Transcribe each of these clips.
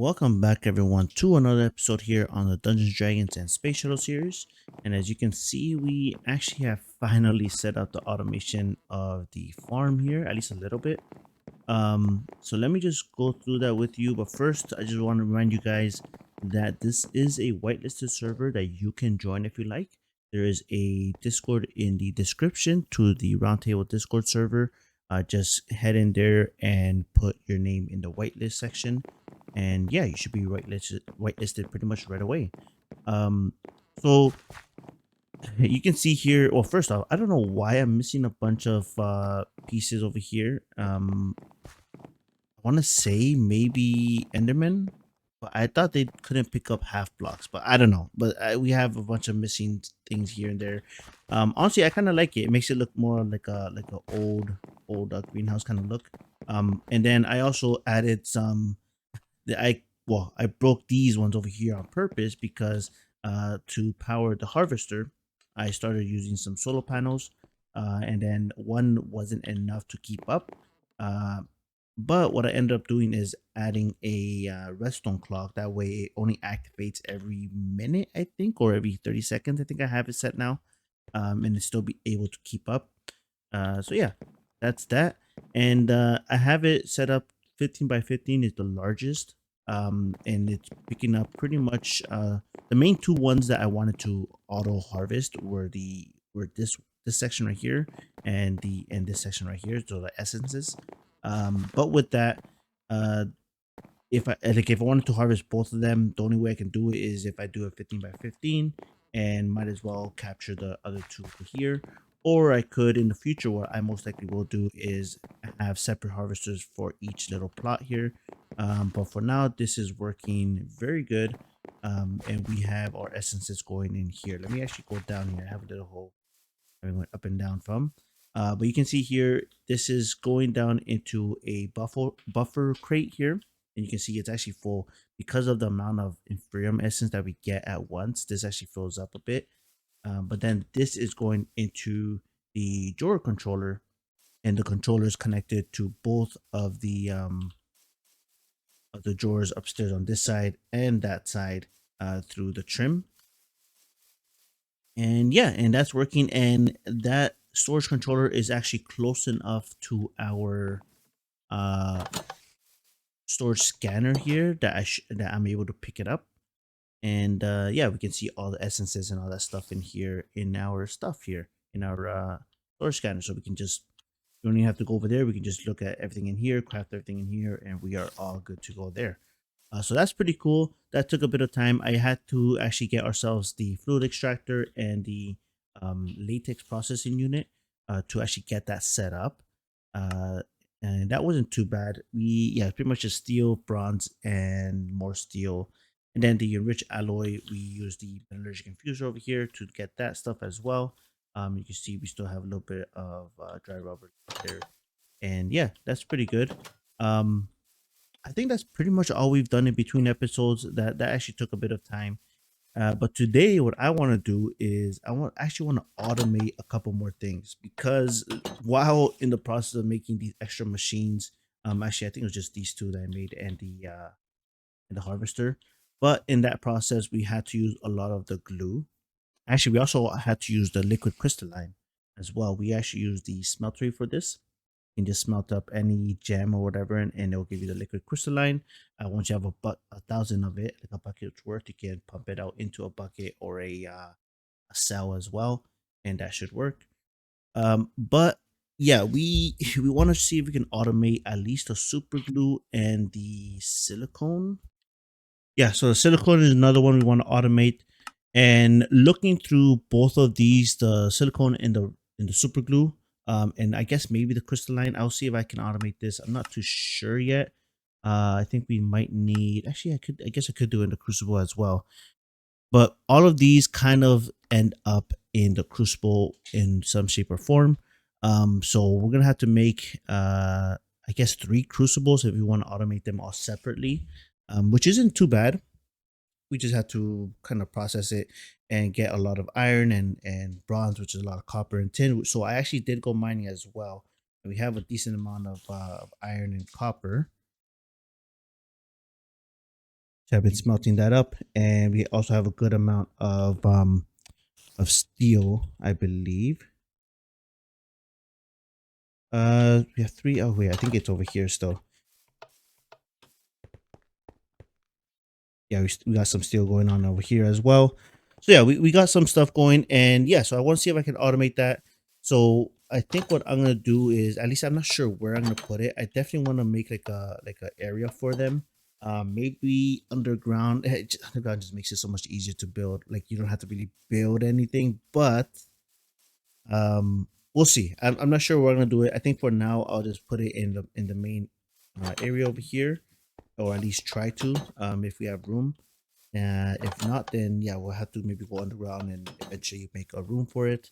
Welcome back, everyone, to another episode here on the Dungeons, Dragons, and Space Shuttle series. And as you can see, we actually have finally set up the automation of the farm here, at least a little bit. So let me just go through that with you. But first, I just want to remind you guys that this is a whitelisted server that you can join if you like. There is a Discord in the description to the Roundtable Discord server. Just head in there and put your name in the whitelist section, and yeah, you should be whitelisted pretty much right away. Um, so you can see here. Well, first off, I don't know why I'm missing a bunch of pieces over here. I want to say maybe Enderman, but I thought they couldn't pick up half blocks, but I don't know. But we have a bunch of missing things here and there. Honestly, I kind of like it. It makes it look more like a old greenhouse kind of look. And then I also added some. I broke these ones over here on purpose because to power the harvester, I started using some solar panels, and then one wasn't enough to keep up. Uh, but what I ended up doing is adding a redstone clock. That way, it only activates every minute, I think, or every 30 seconds. I think I have it set now, and it still be able to keep up. So yeah, that's that. And I have it set up 15 by 15 is the largest, and it's picking up pretty much the main two ones that I wanted to auto harvest were this section right here and this section right here, so the essences. But with that, uh if I wanted to harvest both of them, the only way I can do it is if I do a 15 by 15, and might as well capture the other two over here. Or I could in the future, what I most likely will do is have separate harvesters for each little plot here. But for now, this is working very good. And we have our essences going in here. Let me actually go down here. I have a little hole I went up and down from. But you can see here, this is going down into a buffer crate here. And you can see it's actually full because of the amount of Inferium essence that we get at once. This actually fills up a bit. But then this is going into the drawer controller, and the controller is connected to both of the drawers upstairs on this side and that side through the trim. And yeah, and that's working. And that storage controller is actually close enough to our uh storage scanner here that that I'm able to pick it up. And yeah, we can see all the essences and all that stuff in here in our stuff here in our storage scanner. So we can just, we don't even have to go over there. We can just look at everything in here, craft everything in here, and we are all good to go there. So that's pretty cool. That took a bit of time. I had to actually get ourselves the fluid extractor and the latex processing unit to actually get that set up. Uh, and that wasn't too bad. Yeah, pretty much just steel, bronze, and more steel. And then the enriched alloy, we use the metallurgic infuser over here to get that stuff as well. You can see we still have a little bit of dry rubber there. And yeah, that's pretty good. Um, I think that's pretty much all we've done in between episodes. That actually took a bit of time. But today, what I want to do is actually want to automate a couple more things, because while in the process of making these extra machines, actually I think it was just these two that I made and the harvester. But in that process, we had to use a lot of the glue. Actually, we also had to use the liquid crystalline as well. We actually used the smeltery for this. You can just smelt up any gem or whatever, and it'll give you the liquid crystalline. Once you have a thousand of it, like a bucket's worth, you can pump it out into a bucket or a cell as well, and that should work. But yeah, we we want to see if we can automate at least the super glue and the silicone. Yeah, so the silicone is another one we want to automate. And looking through both of these, the silicone and the super glue, and I guess maybe the crystalline, I'll see if I can automate this. I'm not too sure yet. I think we might need, actually I guess I could do it in the crucible as well. But all of these kind of end up in the crucible in some shape or form. So we're gonna have to make I guess 3 crucibles if we want to automate them all separately, which isn't too bad. We just had to kind of process it and get a lot of iron and bronze, which is a lot of copper and tin. So I actually did go mining as well. We have a decent amount of iron and copper. So I've been smelting that up, and we also have a good amount of steel, I believe. We have three. Oh wait, I think it's over here still. Yeah, we got some steel going on over here as well. So yeah, we got some stuff going, and yeah, so I want to see if I can automate that. So I think what I'm gonna do is, at least I'm not sure where I'm gonna put it. I definitely want to make like a area for them. Maybe underground. Underground just makes it so much easier to build. Like you don't have to really build anything, but we'll see. I'm not sure where I'm gonna do it. I think for now I'll just put it in the main area over here, or at least try to, if we have room. If not, then yeah, we'll have to maybe go underground and eventually make a room for it.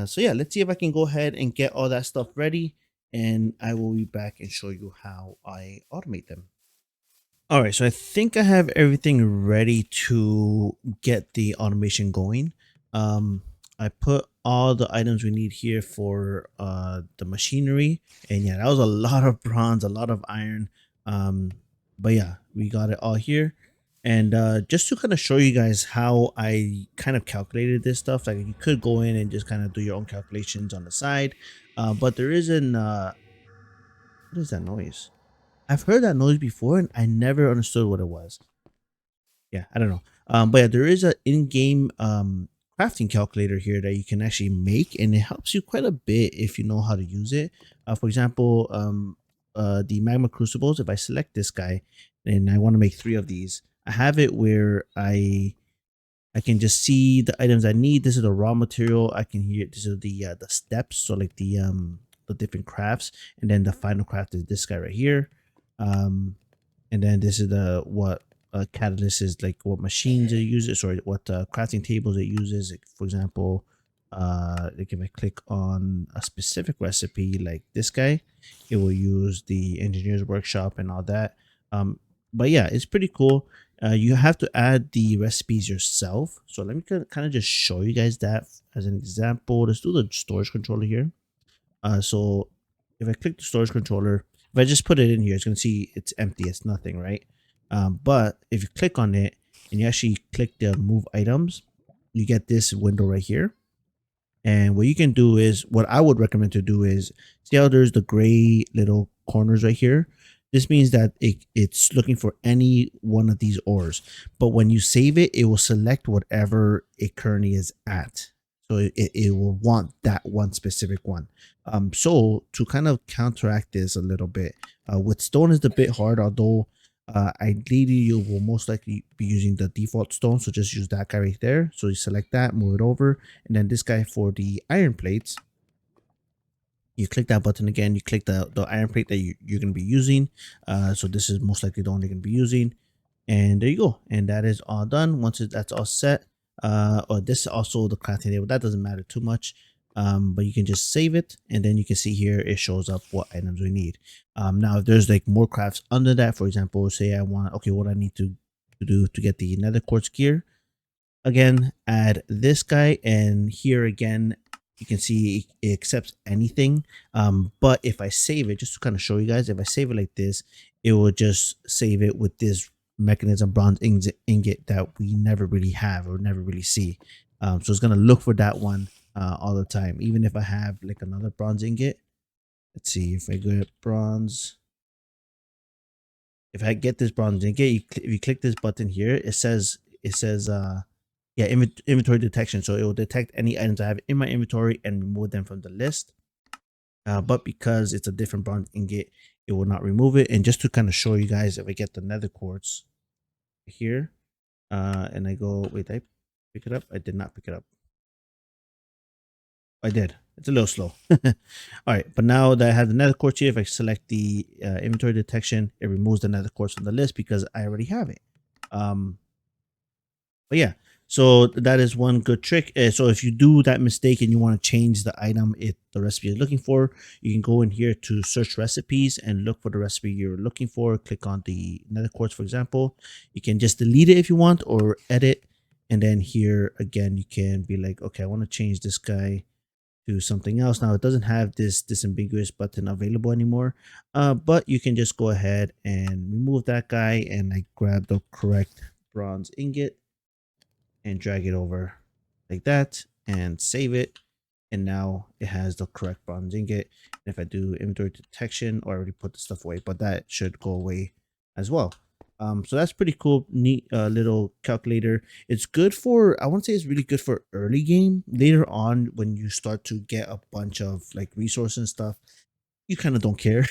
So yeah, let's see if I can go ahead and get all that stuff ready, and I will be back and show you how I automate them. All right, so I think I have everything ready to get the automation going. I put all the items we need here for the machinery, and yeah, that was a lot of bronze, a lot of iron. Um, but yeah, we got it all here. And just to kind of show you guys how I kind of calculated this stuff, like you could go in and just kind of do your own calculations on the side. But there is an what is that noise? I've heard that noise before, and I never understood what it was. Yeah, I don't know. But yeah, there is an in-game crafting calculator here that you can actually make, and it helps you quite a bit if you know how to use it. For example, the magma crucibles. If I select this guy, and I want to make 3 of these, I have it where I can just see the items I need. This is the raw material. I can hear this is the steps, so like the different crafts, and then the final craft is this guy right here. Um, and then this is the what catalyst is, like what machines it uses, or what crafting tables it uses. Like, for example, like if I click on a specific recipe like this guy, it will use the engineer's workshop and all that. But yeah, it's pretty cool. You have to add the recipes yourself, so let me kind of just show you guys that as an example. Let's do the storage controller here. So if I click the storage controller, if I just put it in here, it's going to see it's empty. It's nothing, right? But if you click on it and you actually click the move items, you get this window right here. And what you can do is, what I would recommend to do is, see how there's the gray little corners right here? This means that it's looking for any one of these ores. But when you save it, it will select whatever it currently is at. So it will want that one specific one. So to kind of counteract this a little bit, with stone is a bit hard, although ideally you will most likely be using the default stone. So just use that guy right there. So you select that, move it over, and then this guy for the iron plates, you click that button again, you click the iron plate that you're going to be using. So this is most likely the one you're going to be using, and there you go. And that is all done. Once that's all set, or this is also the crafting table, that doesn't matter too much. But you can just save it, and then you can see here it shows up what items we need. Now if there's like more crafts under that, for example, say I want, okay, what I need to do to get the nether quartz gear, again, add this guy, and here again you can see it accepts anything. But if I save it, just to kind of show you guys, if I save it like this, it will just save it with this mechanism bronze ingot that we never really have or never really see. So it's going to look for that one all the time, even if I have like another bronze ingot. Let's see if I go at bronze. If I get this bronze ingot, if you click this button here, it says yeah, inventory detection. So it will detect any items I have in my inventory and remove them from the list. But because it's a different bronze ingot, it will not remove it. And just to kind of show you guys, if I get the nether quartz here, and I go, wait, did I pick it up? I did not pick it up. I did. It's a little slow. All right, but now that I have the nether quartz here, if I select the inventory detection, it removes the nether quartz from the list because I already have it. But yeah, so that is one good trick. So if you do that mistake and you want to change the item the recipe you're looking for, you can go in here to search recipes and look for the recipe you're looking for. Click on the nether quartz, for example. You can just delete it if you want, or edit. And then here again, you can be like, okay, I want to change this guy to something else. Now it doesn't have this disambiguous button available anymore, but you can just go ahead and remove that guy, and I grab the correct bronze ingot and drag it over like that and save it. And now it has the correct bronze ingot. And if I do inventory detection, or I already put the stuff away, but that should go away as well. So that's pretty cool, neat little calculator. It's good for, I won't say it's really good for early game. Later on, when you start to get a bunch of like resources and stuff, you kind of don't care,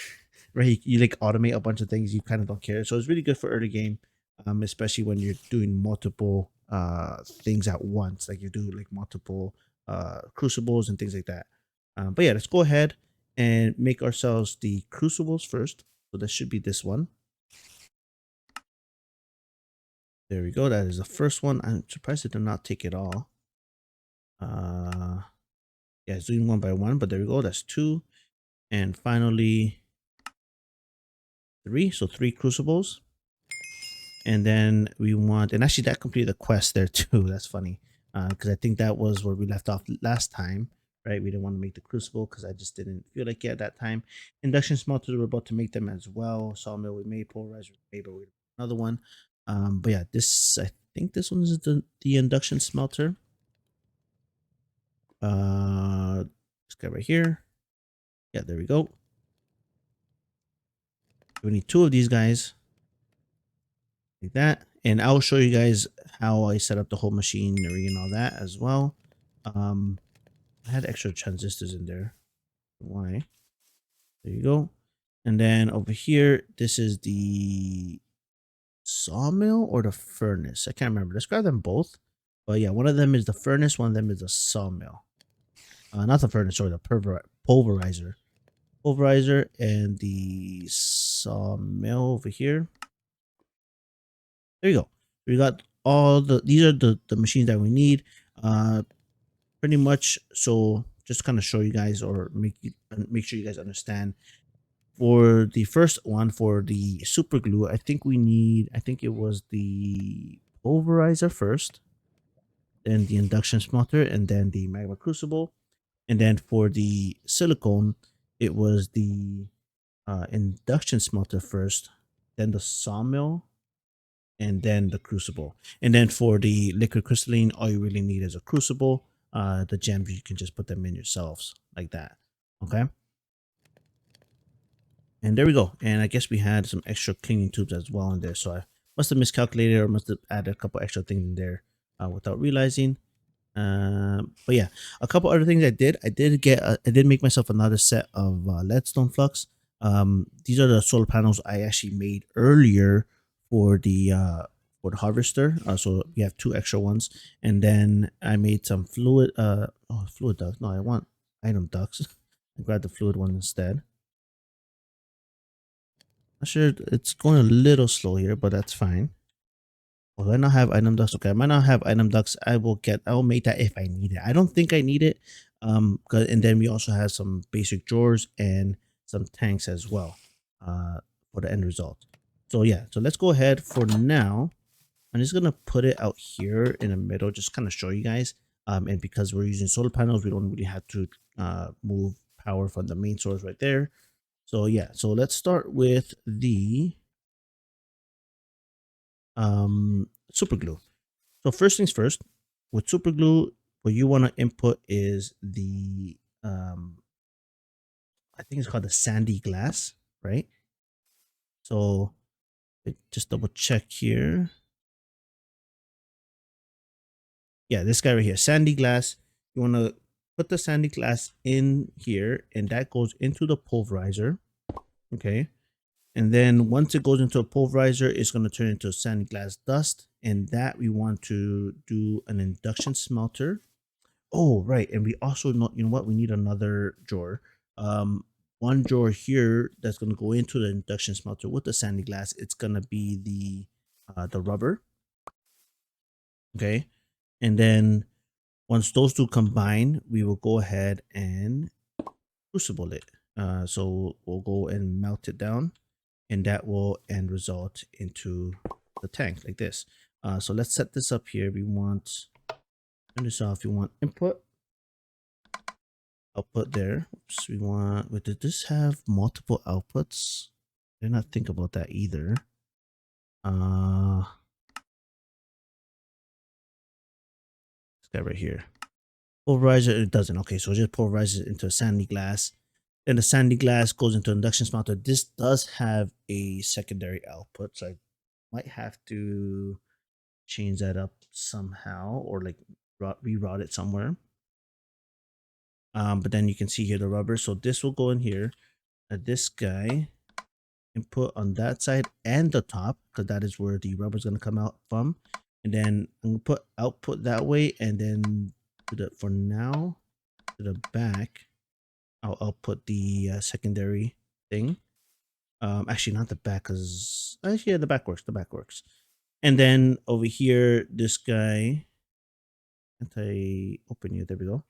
right? You like automate a bunch of things, you kind of don't care. So it's really good for early game, especially when you're doing multiple things at once, like you do like multiple crucibles and things like that. But yeah, let's go ahead and make ourselves the crucibles first. So that should be this one. There we go. That is the first one. I'm surprised it did not take it all. Yeah, it's doing one by one, but there we go. That's two. And finally, three. So three crucibles. And then we want, and actually that completed the quest there too. That's funny. Because I think that was where we left off last time, right? We didn't want to make the crucible because I just didn't feel like it at that time. Induction smelters, we're about to make them as well. Sawmill we made, polarizer we made, but we another one. But yeah, this, I think this one is the induction smelter. This guy right here. Yeah, there we go. We need two of these guys like that, and I'll show you guys how I set up the whole machinery and all that as well. I had extra transistors in there. Why? There you go. And then over here, this is the sawmill or the furnace. I can't remember. Let's grab them both. But yeah, one of them is the furnace, one of them is the sawmill. Not the furnace, sorry, the pulverizer. Pulverizer and the sawmill over here. There you go. We got all these are the machines that we need. Pretty much. So just kind of show you guys, or make sure you guys understand. For the first one, for the super glue, I think it was the pulverizer first, then the induction smelter, and then the magma crucible. And then for the silicone, it was the induction smelter first, then the sawmill, and then the crucible. And then for the liquid crystalline, all you really need is a crucible. The gems, you can just put them in yourselves like that. Okay. And there we go. And I guess we had some extra cleaning tubes as well in there. So I must have miscalculated, or must have added a couple extra things in there without realizing. But yeah, a couple other things I did. I did make myself another set of leadstone flux. These are the solar panels I actually made earlier for the harvester. So we have two extra ones, and then I made some fluid. Fluid ducts. No, I want item ducts. I grabbed the fluid one instead. Not sure, it's going a little slow here, but that's fine. Oh, do I not have item ducts? Okay, I might not have item ducts. I'll make that if I need it. I don't think I need it. And then we also have some basic drawers and some tanks as well, for the end result. So yeah, so let's go ahead for now. I'm just gonna put it out here in the middle, just kind of show you guys. And because we're using solar panels, we don't really have to move power from the main source right there. So yeah, so let's start with the super glue. So first things first, with super glue, what you want to input is the I think it's called the sandy glass, right? So just double check here. Yeah, this guy right here, sandy glass. You want to put the sandy glass in here, and that goes into the pulverizer. Okay. And then once it goes into a pulverizer, it's going to turn into sandy glass dust. And that we want to do an induction smelter. Oh, right. And we also know, you know what? We need another drawer. One drawer here that's going to go into the induction smelter with the sandy glass. It's going to be the rubber. Okay. And then once those two combine, we will go ahead and crucible it. So we'll go and melt it down, and that will end result into the tank like this. So let's set this up here. We want, turn this off. We want input. output there. Oops, did this have multiple outputs? I did not think about that either. This guy right here. Polarizer, it doesn't. Okay, so it just polarizes it into a sandy glass. Then the sandy glass goes into induction smelter. This does have a secondary output, so I might have to change that up somehow, or like reroute it somewhere. But then you can see here the rubber. So this will go in here. This guy input on that side and the top, because that is where the rubber is going to come out from. And then I'm going to put output that way, and then for now to the back, I'll output the secondary thing. Actually not the back, because actually yeah, the back works. The back works. And then over here, this guy, anti-open you. There we go.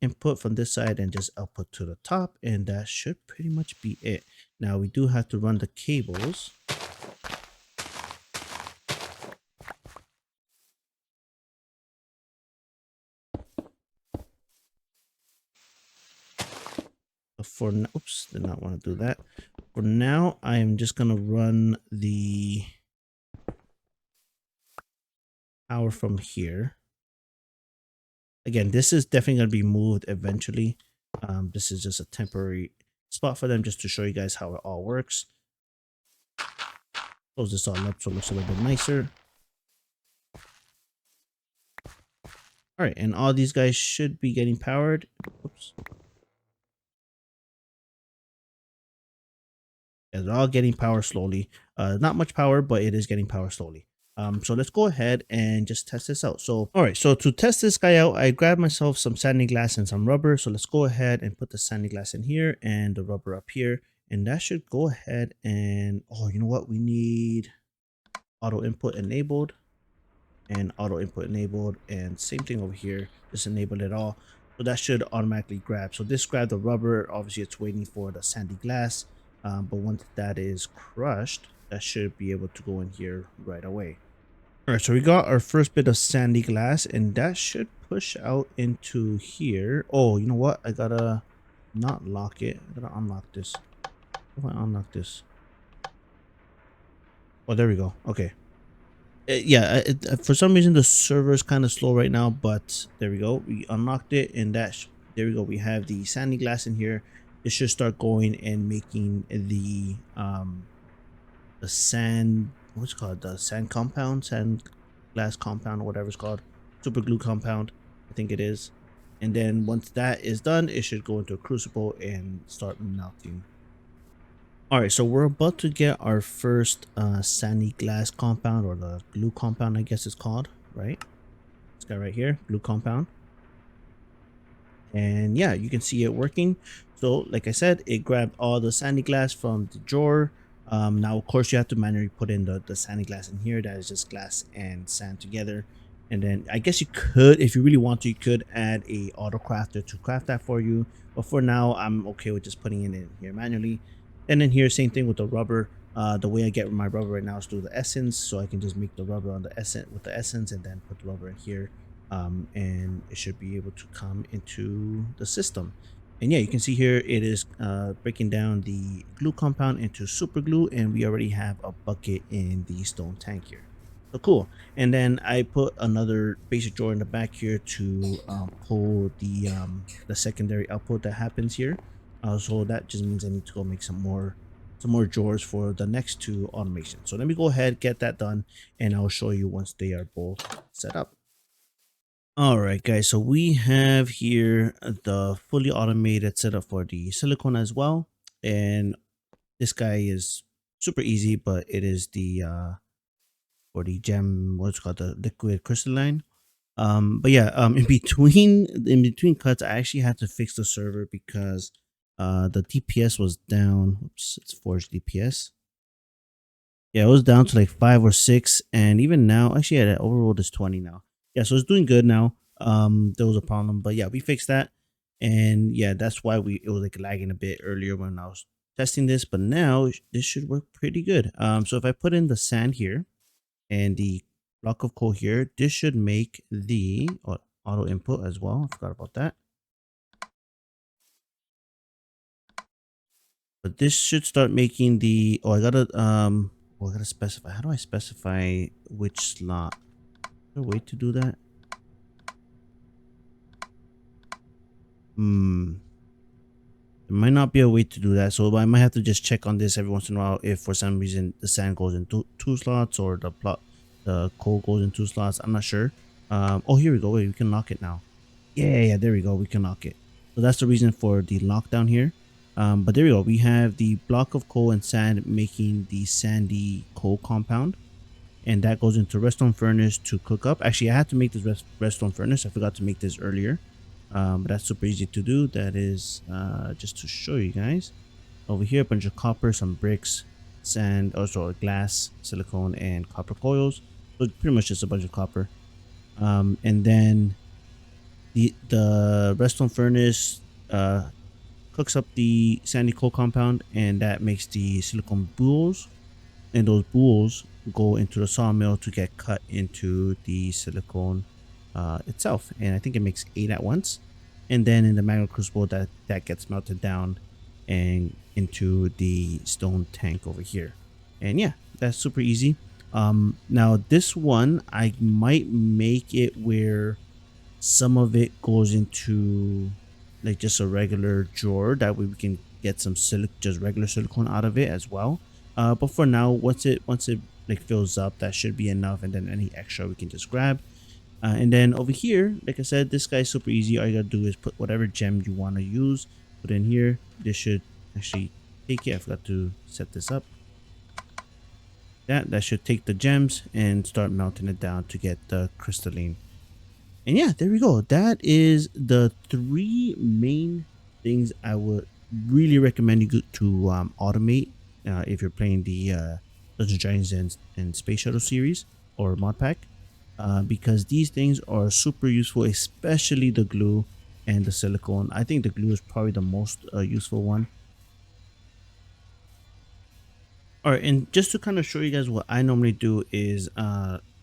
Input from this side and just output to the top, and that should pretty much be it. Now we do have to run the cables. For now, oops, did not want to do that. For now, I am just gonna run the power from here. Again, this is definitely gonna be moved eventually. This is just a temporary spot for them, just to show you guys how it all works. Close this all up so it looks a little bit nicer. All right, and all these guys should be getting powered. Oops. Yeah, they're all getting power slowly. Not much power, but it is getting power slowly. So let's go ahead and just test this out. So, all right, so to test this guy out, I grabbed myself some sanding glass and some rubber. So let's go ahead and put the sanding glass in here and the rubber up here. And that should go ahead and, oh, you know what? We need auto input enabled and auto input enabled, and same thing over here, just enable it all. So that should automatically grab. So this grabbed the rubber. Obviously it's waiting for the sandy glass, but once that is crushed, that should be able to go in here right away. All right, so we got our first bit of sandy glass, and that should push out into here. Oh, you know what? I gotta not lock it. I gotta unlock this. How do I unlock this? Oh, there we go. Okay. Yeah, for some reason the server is kind of slow right now, but there we go. We unlocked it, and there we go. We have the sandy glass in here. It should start going and making the sand, what's it called, the sand compound, sand glass compound, or whatever it's called, super glue compound, I think it is. And then once that is done, it should go into a crucible and start melting. All right, so we're about to get our first sandy glass compound, or the glue compound, I guess it's called, right? This guy right here, glue compound. And yeah, you can see it working. So like I said, it grabbed all the sandy glass from the drawer. Now, of course, you have to manually put in the sandy glass in here. That is just glass and sand together. And then I guess you could, if you really want to, you could add a auto crafter to craft that for you. But for now, I'm okay with just putting it in here manually. And then here, same thing with the rubber. The way I get my rubber right now is through the essence, so I can just make the rubber on the essence with the essence, and then put the rubber in here, and it should be able to come into the system. And yeah, you can see here it is breaking down the glue compound into super glue, and we already have a bucket in the stone tank here. So cool. And then I put another basic drawer in the back here to pull the secondary output that happens here. So that just means I need to go make some more drawers for the next two automations. So let me go ahead, get that done, and I'll show you once they are both set up. All right, guys, so we have here the fully automated setup for the silicone as well. And this guy is super easy, but it is the for the gem, what's it called, the liquid crystalline. But yeah, in between cuts, I actually had to fix the server because the DPS was down. Oops, it's forged DPS. Yeah, it was down to like 5 or 6, and even now, actually, yeah, that overall is 20 now. Yeah, so it's doing good now. There was a problem, but yeah, we fixed that, and yeah, that's why it was like lagging a bit earlier when I was testing this, but now this should work pretty good. So if I put in the sand here and the block of coal here, this should make the auto input as well. I forgot about that. But this should start making the, oh, I gotta specify. How do I specify which slot? Is there a way to do that? Hmm. There might not be a way to do that, so I might have to just check on this every once in a while if for some reason the sand goes into two slots or the coal goes in two slots. I'm not sure. Oh, here we go. Wait, we can lock it now. Yeah, there we go. We can lock it. So that's the reason for the lockdown here. But there we go. We have the block of coal and sand making the sandy coal compound, and that goes into redstone furnace to cook up. Actually, I had to make this redstone furnace. I forgot to make this earlier, but that's super easy to do. That is just to show you guys. Over here, a bunch of copper, some bricks, sand, also glass, silicone, and copper coils. So it's pretty much just a bunch of copper. And then the redstone furnace cooks up the sandy coal compound, and that makes the silicone boules, and those boules go into the sawmill to get cut into the silicone itself. And I think it makes 8 at once, and then in the magma crucible that gets melted down and into the stone tank over here. And yeah, that's super easy. Now this one I might make it where some of it goes into like just a regular drawer, that way we can get some just regular silicone out of it as well. But for now, once it like fills up, that should be enough, and then any extra we can just grab. And then over here, like I said, this guy's super easy. All you gotta do is put whatever gem you want to use, put in here. This should actually take it. I forgot to set this up. That should take the gems and start melting it down to get the crystalline. And yeah, there we go. That is the 3 main things I would really recommend you to automate if you're playing the Dungeons and Dragons and Space Shuttle series or mod pack, because these things are super useful, especially the glue and the silicone. I think the glue is probably the most useful one. All right, and just to kind of show you guys what I normally do is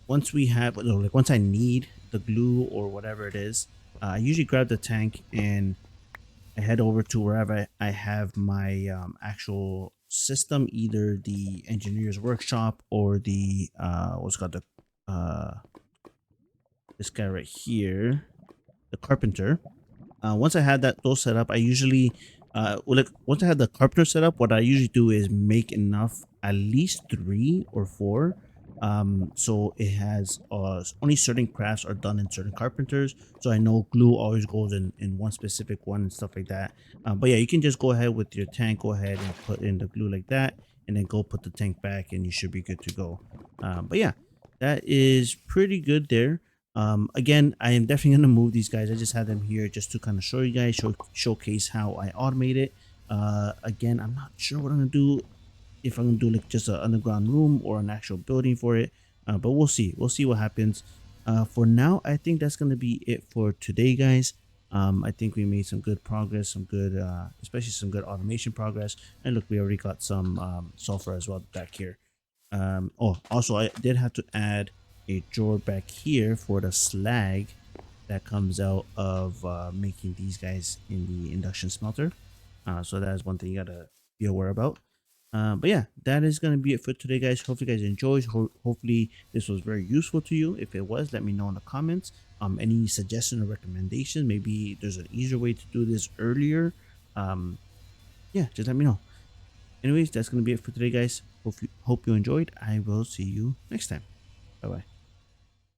once we have, like once I need the glue or whatever it is, I usually grab the tank and I head over to wherever I have my actual system, either the engineer's workshop or the what's called the uh this guy right here, the carpenter. Once I had those set up, I usually well, like once I had the carpenter set up, what I usually do is make enough, at least 3 or 4. So it has only certain crafts are done in certain carpenters. So I know glue always goes in one specific one and stuff like that. But yeah, you can just go ahead with your tank, go ahead and put in the glue like that, and then go put the tank back, and you should be good to go. But yeah, that is pretty good there. Again, I am definitely gonna move these guys. I just had them here just to kind of show you guys, showcase how I automate it. Again, I'm not sure what I'm gonna do, if I'm gonna do like just an underground room or an actual building for it, but we'll see what happens. For now, I think that's gonna be it for today, guys. I think we made some good progress, some good especially some good automation progress. And look, we already got some sulfur as well back here. Oh, also I did have to add a drawer back here for the slag that comes out of making these guys in the induction smelter. So that is one thing you gotta be aware about. But yeah, that is gonna be it for today, guys. Hopefully you guys enjoyed. Hopefully this was very useful to you. If it was, let me know in the comments. Any suggestion or recommendation, maybe there's an easier way to do this earlier. Yeah, just let me know. Anyways, that's gonna be it for today, guys. Hope you enjoyed. I will see you next time. Bye bye.